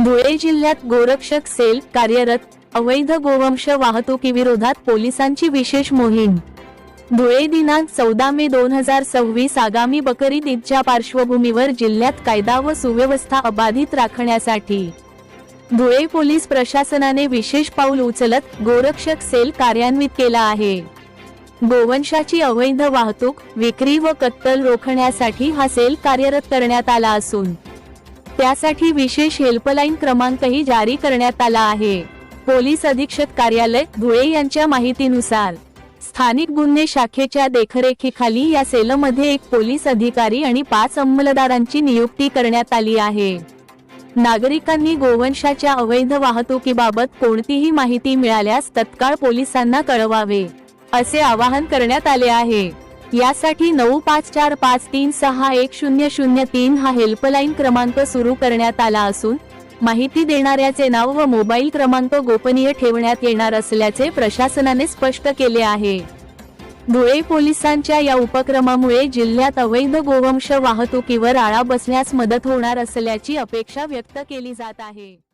धुळे जिल्ह्यात गोरक्षक सेल कार्यरत, अवैध गोवंश वाहतुकीविरोधात पोलिसांची विशेष मोहीम। धुळे दिनांक 14 मे 2026 आगामी बकरीद ईदच्या पार्श्वभूमीवर जिल्ह्यात कायदा व सुव्यवस्था अबाधित राखण्यासाठी धुळे पोलीस प्रशासनाने विशेष पाऊल उचलत गोरक्षक सेल कार्यान्वित केला आहे। गोवंशाची अवैध वाहतूक, विक्री व कत्तल रोखण्यासाठी हा सेल कार्यरत करण्यात आला असून त्यासाठी विशेष हेल्पलाईन क्रमांकही जारी करण्यात आला आहे। पोलीस अधीक्षक कार्यालय धुळे यांच्या माहितीनुसार स्थानिक गुन्हे शाखेच्या देखरेखीखाली या सेलमध्ये एक पोलीस अधिकारी आणि 5 अंमलदारांची नियुक्ती करण्यात आली आहे। नागरिकांनी गोवंशाच्या अवैध वाहतुकीबाबत कोणतीही माहिती मिळाल्यास तत्काळ पोलिसांना कळवावे, असे आवाहन करण्यात आले आहे। यासाठी 9545361003 हा हेल्पलाईन क्रमांक सुरू करण्यात आला असून माहिती देणाऱ्याचे नाव व मोबाईल क्रमांक गोपनीय ठेवण्यात येणार असल्याचे प्रशासनाने स्पष्ट केले आहे। धुळे पोलिसांच्या या उपक्रमामुळे जिल्ह्यात अवैध गोवंश वाहतुकीवर आळा बसण्यास मदत होणार असल्याची अपेक्षा व्यक्त केली जात आहे।